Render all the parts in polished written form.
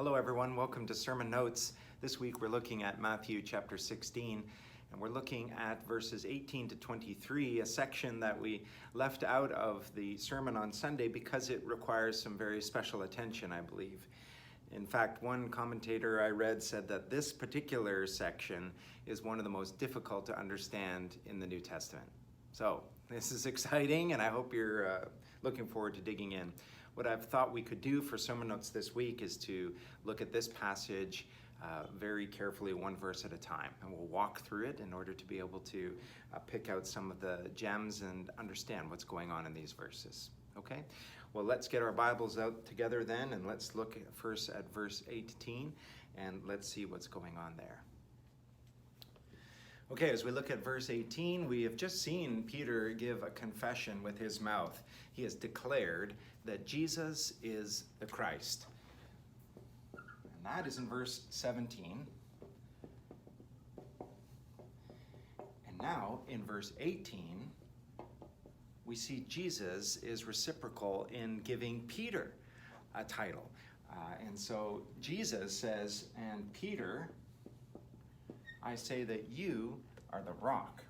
Hello everyone, welcome to Sermon Notes. This week we're looking at Matthew chapter 16, and we're looking at verses 18 to 23, a section that we left out of the sermon on Sunday because it requires some very special attention, I believe. In fact, one commentator I read said that this particular section is one of the most difficult to understand in the New Testament. So this is exciting, and I hope you're looking forward to digging in. What I've thought we could do for sermon notes this week is to look at this passage very carefully, one verse at a time, and we'll walk through it in order to be able to pick out some of the gems and understand what's going on in these verses. Okay? Well, let's get our Bibles out together then, and let's look first at verse 18, and let's see what's going on there. Okay, as we look at verse 18, we have just seen Peter give a confession with his mouth. He has declared that Jesus is the Christ. And that is in verse 17. And now, in verse 18, we see Jesus is reciprocal in giving Peter a title. And so Jesus says, "And Peter, I say that you are the rock."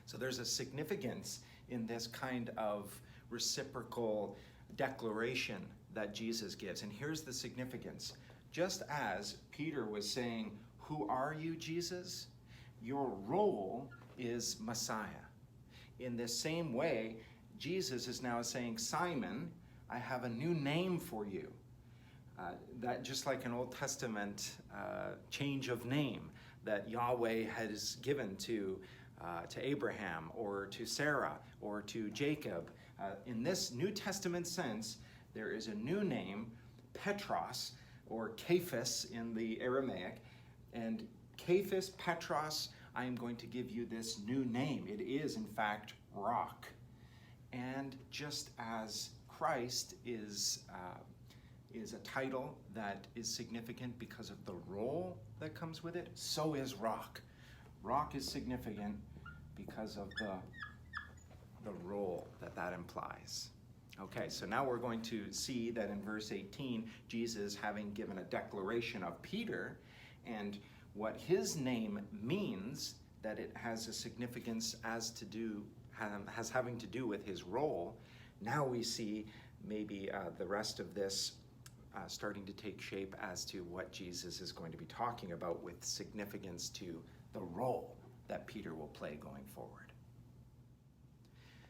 So there's a significance in this kind of reciprocal declaration that Jesus gives. And here's the significance. Just as Peter was saying, "Who are you, Jesus?" Your role is Messiah. In this same way, Jesus is now saying, "Simon, I have a new name for you." That just like an Old Testament change of name that Yahweh has given to Abraham or to Sarah or to Jacob. In this New Testament sense, there is a new name, Petros, or Cephas in the Aramaic. And Cephas, Petros, I am going to give you this new name. It is, in fact, rock. And just as Christ is a title that is significant because of the role that comes with it, so is rock. Rock is significant because of the role that implies. Okay, so now we're going to see that in verse 18, Jesus, having given a declaration of Peter and what his name means, that it has a significance has having to do with his role. Now we see maybe the rest of this starting to take shape as to what Jesus is going to be talking about with significance to the role that Peter will play going forward.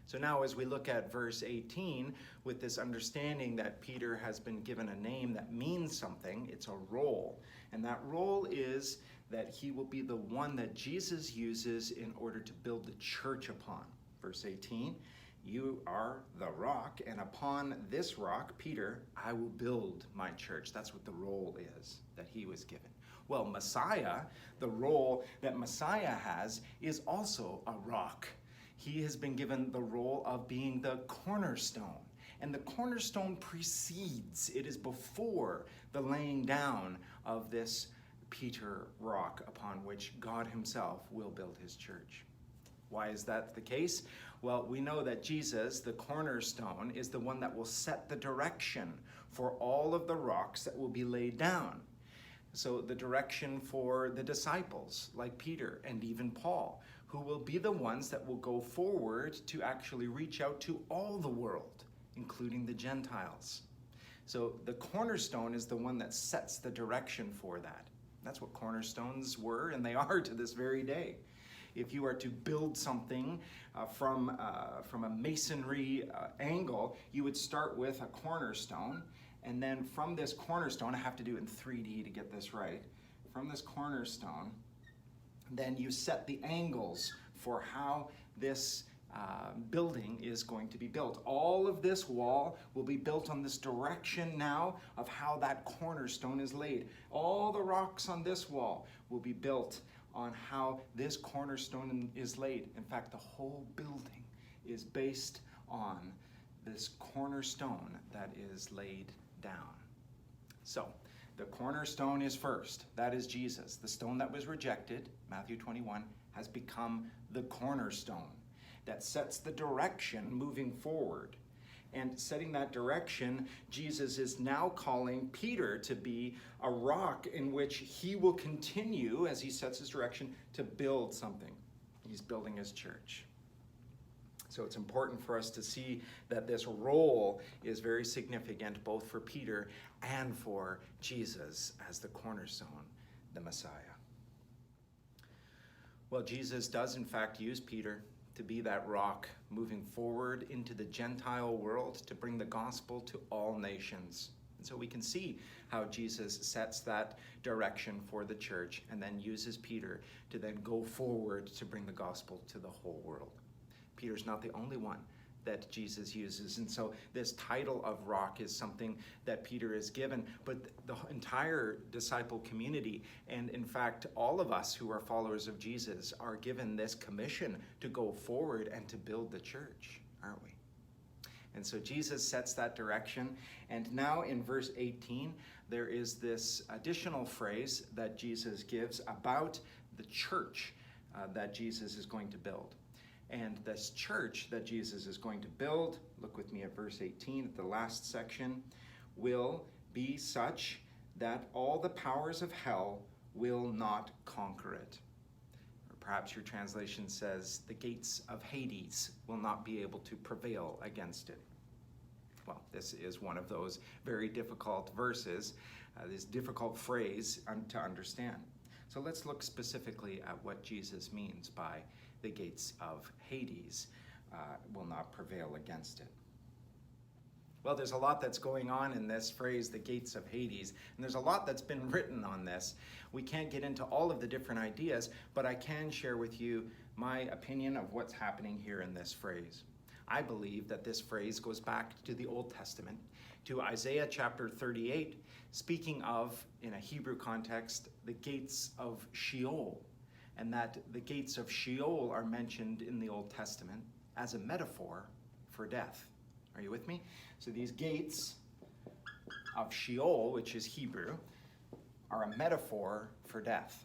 So now as we look at verse 18, with this understanding that Peter has been given a name that means something, it's a role. And that role is that he will be the one that Jesus uses in order to build the church upon. Verse 18, "You are the rock, and upon this rock, Peter, I will build my church." That's what the role is that he was given. Well, Messiah, the role that Messiah has, is also a rock. He has been given the role of being the cornerstone. And the cornerstone precedes, it is before the laying down of this Peter rock upon which God himself will build his church. Why is that the case? Well, we know that Jesus, the cornerstone, is the one that will set the direction for all of the rocks that will be laid down. So the direction for the disciples, like Peter and even Paul, who will be the ones that will go forward to actually reach out to all the world, including the Gentiles. So the cornerstone is the one that sets the direction for that. That's what cornerstones were, and they are to this very day. If you are to build something from a masonry angle, you would start with a cornerstone, and then from this cornerstone, I have to do it in 3D to get this right, from this cornerstone, then you set the angles for how this building is going to be built. All of this wall will be built on this direction now of how that cornerstone is laid. All the rocks on this wall will be built on how this cornerstone is laid. In fact, the whole building is based on this cornerstone that is laid down. So, the cornerstone is first. That is Jesus. The stone that was rejected, Matthew 21, has become the cornerstone that sets the direction moving forward. And setting that direction, Jesus is now calling Peter to be a rock in which he will continue, as he sets his direction, to build something. He's building his church. So it's important for us to see that this role is very significant both for Peter and for Jesus as the cornerstone, the Messiah. Well, Jesus does in fact use Peter to be that rock moving forward into the Gentile world to bring the gospel to all nations. And so we can see how Jesus sets that direction for the church and then uses Peter to then go forward to bring the gospel to the whole world. Peter's not the only one that Jesus uses. And so this title of rock is something that Peter is given, but the entire disciple community, and in fact, all of us who are followers of Jesus are given this commission to go forward and to build the church, aren't we? And so Jesus sets that direction. And now in verse 18, there is this additional phrase that Jesus gives about the church that Jesus is going to build. And this church that Jesus is going to build, look with me at verse 18, at the last section, will be such that all the powers of hell will not conquer it. Or perhaps your translation says, the gates of Hades will not be able to prevail against it. Well, this is one of those very difficult verses, this difficult phrase to understand. So let's look specifically at what Jesus means by the gates of Hades will not prevail against it. Well, there's a lot that's going on in this phrase, the gates of Hades, and there's a lot that's been written on this. We can't get into all of the different ideas, but I can share with you my opinion of what's happening here in this phrase. I believe that this phrase goes back to the Old Testament, to Isaiah chapter 38, speaking of, in a Hebrew context, the gates of Sheol, and that the gates of Sheol are mentioned in the Old Testament as a metaphor for death. Are you with me? So these gates of Sheol, which is Hebrew, are a metaphor for death.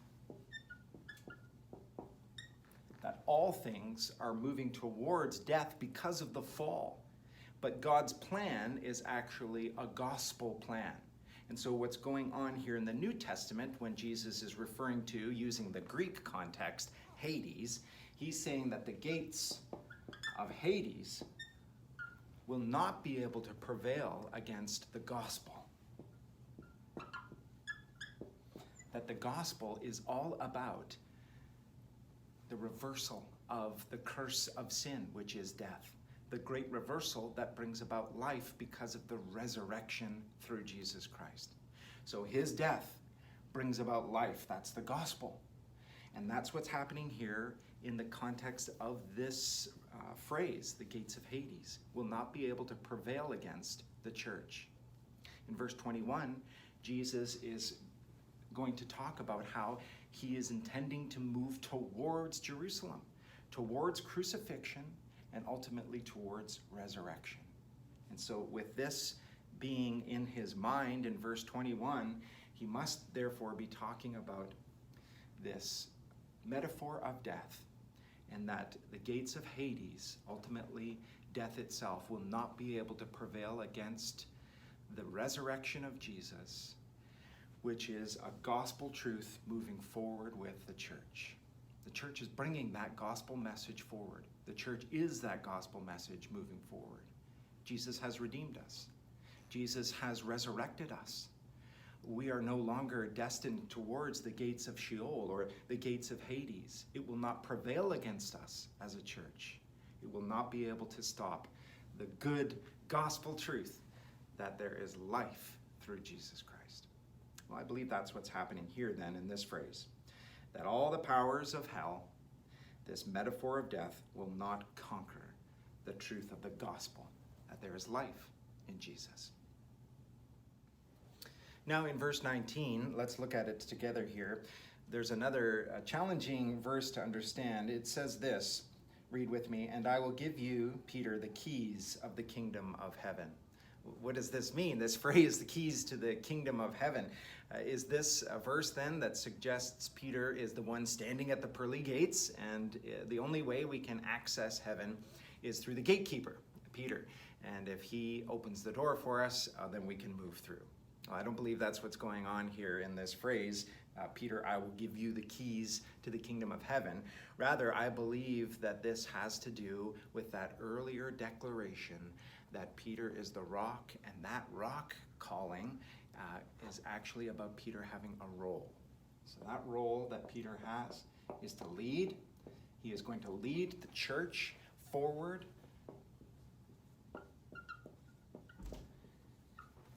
That all things are moving towards death because of the fall. But God's plan is actually a gospel plan. And so what's going on here in the New Testament, when Jesus is referring to, using the Greek context, Hades, he's saying that the gates of Hades will not be able to prevail against the gospel. That the gospel is all about the reversal of the curse of sin, which is death. The great reversal that brings about life because of the resurrection through Jesus Christ. So his death brings about life. That's the gospel. And that's what's happening here in the context of this phrase, the gates of Hades will not be able to prevail against the church. In verse 21, Jesus is going to talk about how he is intending to move towards Jerusalem, towards crucifixion, and ultimately towards resurrection. And so with this being in his mind in verse 21, he must therefore be talking about this metaphor of death, and that the gates of Hades, ultimately death itself, will not be able to prevail against the resurrection of Jesus, which is a gospel truth moving forward with the church. The church is bringing that gospel message forward. The church is that gospel message moving forward. Jesus has redeemed us. Jesus has resurrected us. We are no longer destined towards the gates of Sheol or the gates of Hades. It will not prevail against us as a church. It will not be able to stop the good gospel truth that there is life through Jesus Christ. Well, I believe that's what's happening here then in this phrase, that all the powers of hell, this metaphor of death, will not conquer the truth of the gospel, that there is life in Jesus. Now in verse 19, let's look at it together here. There's another challenging verse to understand. It says this, read with me, "And I will give you, Peter, the keys of the kingdom of heaven." What does this mean? This phrase, the keys to the kingdom of heaven. Is this a verse then that suggests Peter is the one standing at the pearly gates and the only way we can access heaven is through the gatekeeper, Peter. And if he opens the door for us, then we can move through. Well, I don't believe that's what's going on here in this phrase, Peter, I will give you the keys to the kingdom of heaven. Rather, I believe that this has to do with that earlier declaration that Peter is the rock, and that rock calling is actually about Peter having a role. So that role that Peter has is to lead. He is going to lead the church forward.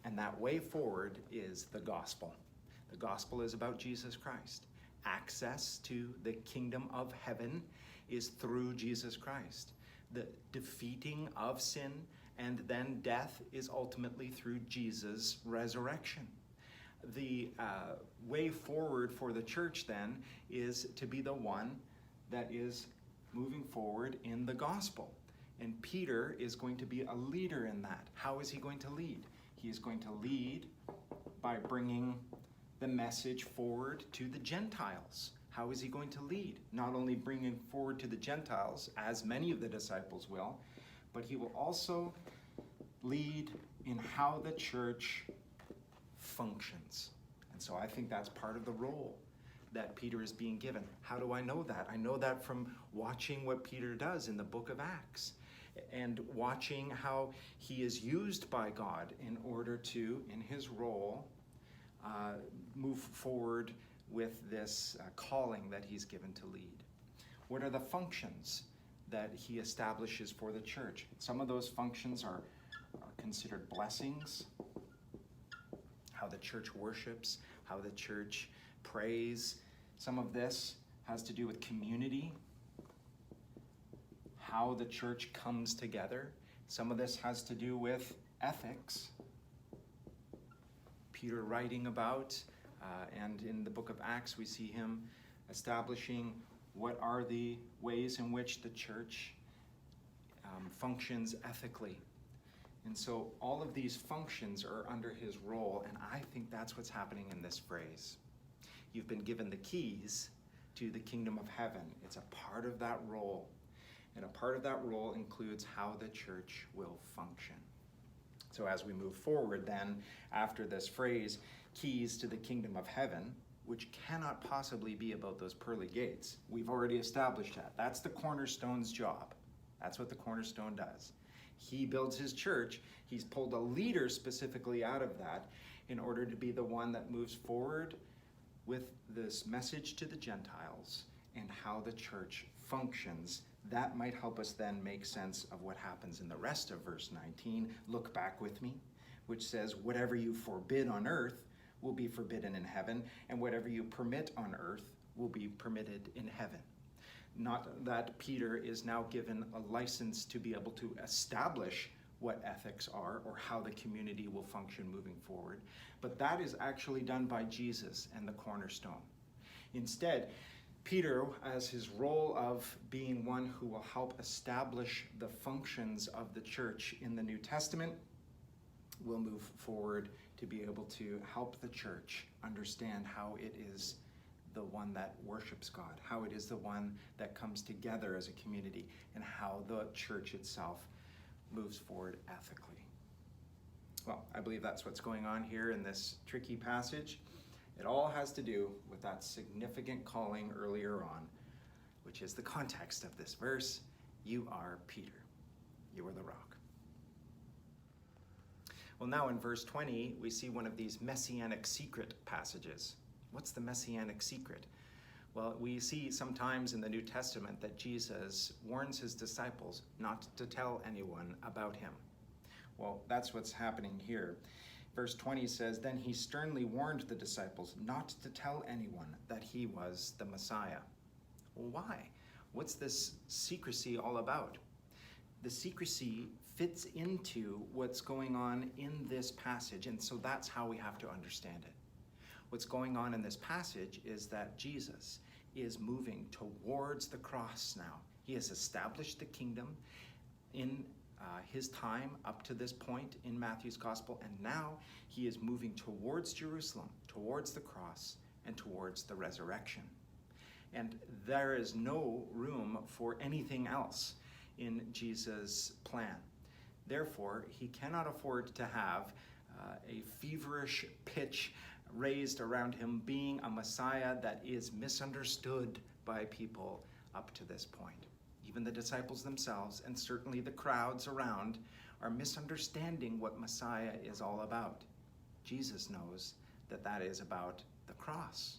And that way forward is the gospel. The gospel is about Jesus Christ. Access to the kingdom of heaven is through Jesus Christ. The defeating of sin and then death is ultimately through Jesus' resurrection. The way forward for the church then is to be the one that is moving forward in the gospel. And Peter is going to be a leader in that. How is he going to lead? He is going to lead by bringing the message forward to the Gentiles. How is he going to lead? Not only bringing forward to the Gentiles, as many of the disciples will, but he will also lead in how the church functions. And so I think that's part of the role that Peter is being given. How do I know that? I know that from watching what Peter does in the book of Acts and watching how he is used by God in order to, in his role, move forward with this calling that he's given to lead. What are the functions that he establishes for the church? Some of those functions are considered blessings, how the church worships, how the church prays. Some of this has to do with community, how the church comes together. Some of this has to do with ethics. Peter writing about, and in the book of Acts we see him establishing what are the ways in which the church functions ethically. And so all of these functions are under his role, and I think that's what's happening in this phrase. You've been given the keys to the kingdom of heaven. It's a part of that role, and a part of that role includes how the church will function. So as we move forward then, after this phrase, keys to the kingdom of heaven, which cannot possibly be about those pearly gates. We've already established that. That's the cornerstone's job. That's what the cornerstone does. He builds his church. He's pulled a leader specifically out of that in order to be the one that moves forward with this message to the Gentiles and how the church functions. That might help us then make sense of what happens in the rest of verse 19. Look back with me, which says, whatever you forbid on earth will be forbidden in heaven, and whatever you permit on earth will be permitted in heaven. Not that Peter is now given a license to be able to establish what ethics are or how the community will function moving forward, but that is actually done by Jesus and the cornerstone. Instead, Peter, as his role of being one who will help establish the functions of the church in the New Testament, will move forward to be able to help the church understand how it is the one that worships God, how it is the one that comes together as a community, and how the church itself moves forward ethically. Well, I believe that's what's going on here in this tricky passage. It all has to do with that significant calling earlier on, which is the context of this verse. You are Peter. You are the rock. Well, now in verse 20, we see one of these messianic secret passages. What's the messianic secret? Well, we see sometimes in the New Testament that Jesus warns his disciples not to tell anyone about him. Well, that's what's happening here. Verse 20 says, then he sternly warned the disciples not to tell anyone that he was the Messiah. Well, why? What's this secrecy all about? The secrecy fits into what's going on in this passage, and so that's how we have to understand it. What's going on in this passage is that Jesus is moving towards the cross now. He has established the kingdom in his time up to this point in Matthew's gospel, and now he is moving towards Jerusalem, towards the cross, and towards the resurrection. And there is no room for anything else in Jesus' plan. Therefore, he cannot afford to have a feverish pitch raised around him being a Messiah that is misunderstood by people up to this point. Even the disciples themselves, and certainly the crowds around, are misunderstanding what Messiah is all about. Jesus knows that that is about the cross.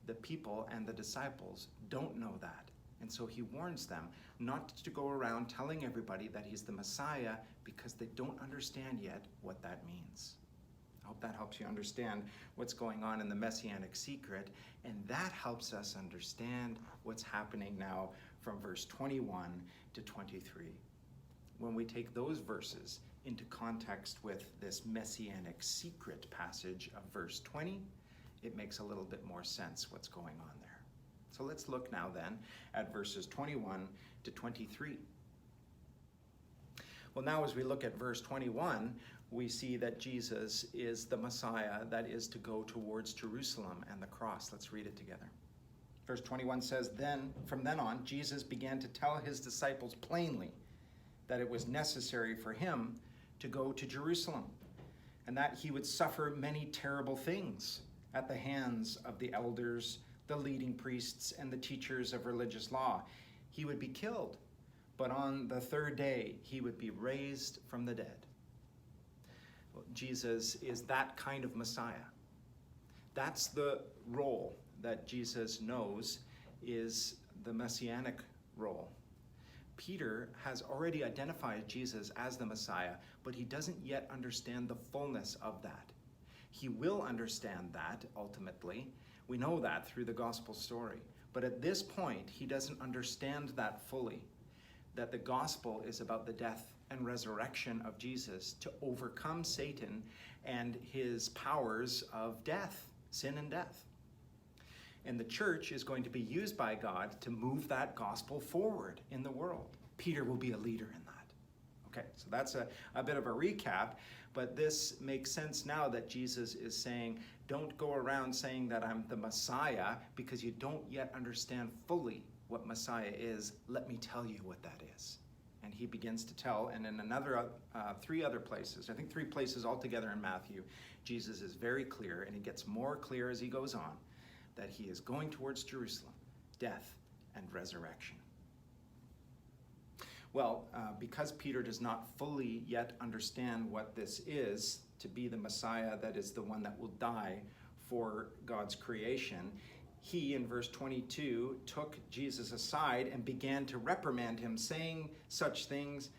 The people and the disciples don't know that. And so he warns them not to go around telling everybody that he's the Messiah because they don't understand yet what that means. I hope that helps you understand what's going on in the Messianic secret, and that helps us understand what's happening now from verse 21 to 23. When we take those verses into context with this Messianic secret passage of verse 20, it makes a little bit more sense what's going on there. So let's look now then at verses 21 to 23. Well, now as we look at verse 21, we see that Jesus is the Messiah that is to go towards Jerusalem and the cross. Let's read it together. Verse 21 says, "Then, from then on, Jesus began to tell his disciples plainly that it was necessary for him to go to Jerusalem, and that he would suffer many terrible things at the hands of the elders, the leading priests, and the teachers of religious law. He would be killed, but on the third day he would be raised from the dead." Well, Jesus is that kind of Messiah. That's the role that Jesus knows is the messianic role. Peter has already identified Jesus as the Messiah, but he doesn't yet understand the fullness of that. He will understand that ultimately. We know that through the gospel story. But at this point, he doesn't understand that fully, that the gospel is about the death and resurrection of Jesus to overcome Satan and his powers of death, sin and death. And the church is going to be used by God to move that gospel forward in the world. Peter will be a leader in that. Okay, so that's a bit of a recap, but this makes sense now that Jesus is saying, don't go around saying that I'm the Messiah because you don't yet understand fully what Messiah is. Let me tell you what that is. And he begins to tell, and in another 3 other places, I think 3 places altogether in Matthew, Jesus is very clear, and he gets more clear as he goes on, that he is going towards Jerusalem, death and resurrection. Well, because Peter does not fully yet understand what this is, to be the Messiah that is the one that will die for God's creation, he, in verse 22, took Jesus aside and began to reprimand him, saying such things,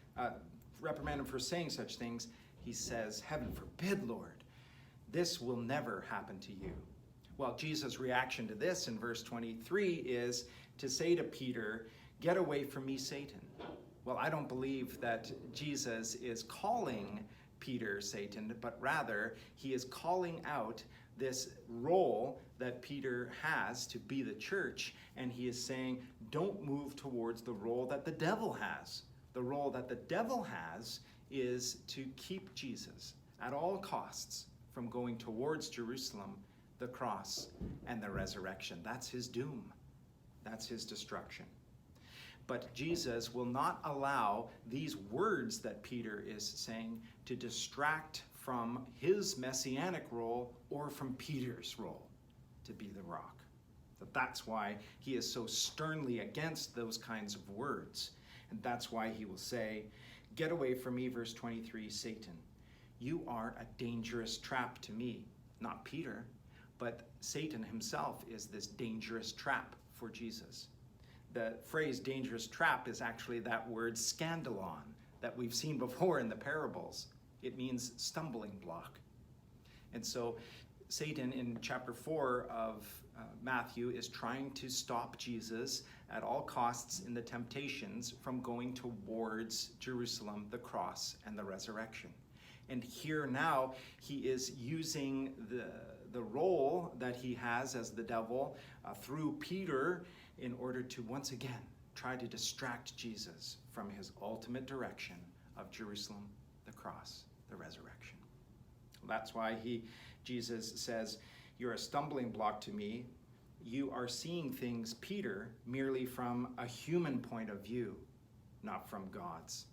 reprimand him for saying such things. He says, "Heaven forbid, Lord, this will never happen to you." Well, Jesus' reaction to this in verse 23 is to say to Peter, "Get away from me, Satan." Well, I don't believe that Jesus is calling Peter Satan, but rather he is calling out this role that Peter has to be the church, and he is saying, don't move towards the role that the devil has. The role that the devil has is to keep Jesus at all costs from going towards Jerusalem, the cross, and the resurrection. That's his doom. That's his destruction. But Jesus will not allow these words that Peter is saying to distract from his messianic role or from Peter's role to be the rock. That's why he is so sternly against those kinds of words. And that's why he will say, "Get away from me," verse 23, "Satan. You are a dangerous trap to me." Not Peter, but Satan himself is this dangerous trap for Jesus. The phrase dangerous trap is actually that word scandalon that we've seen before in the parables. It means stumbling block. And so Satan in chapter 4 of Matthew is trying to stop Jesus at all costs in the temptations from going towards Jerusalem, the cross, and the resurrection. And here now he is using the role that he has as the devil through Peter in order to once again try to distract Jesus from his ultimate direction of Jerusalem, the cross, the resurrection. That's why Jesus says, "You're a stumbling block to me. You are seeing things, Peter, merely from a human point of view, not from God's."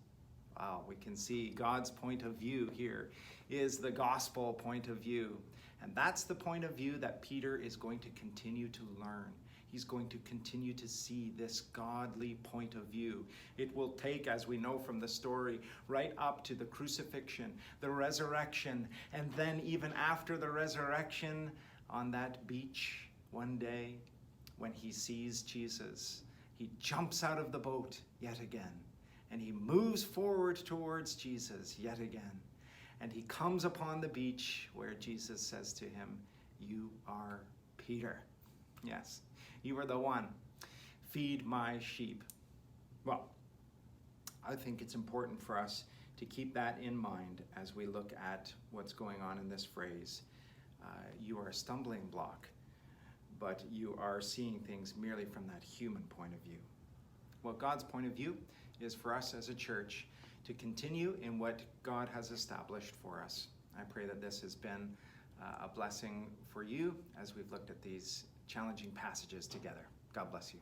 Wow, we can see God's point of view here is the gospel point of view. And that's the point of view that Peter is going to continue to learn. He's going to continue to see this godly point of view. It will take, as we know from the story, right up to the crucifixion, the resurrection, and then even after the resurrection, on that beach one day when he sees Jesus, he jumps out of the boat yet again, and he moves forward towards Jesus yet again. And he comes upon the beach where Jesus says to him, "You are Peter. Yes, you are the one. Feed my sheep." Well, I think it's important for us to keep that in mind as we look at what's going on in this phrase. You are a stumbling block, but you are seeing things merely from that human point of view. Well, God's point of view is for us as a church to continue in what God has established for us. I pray that this has been a blessing for you as we've looked at these challenging passages together. God bless you.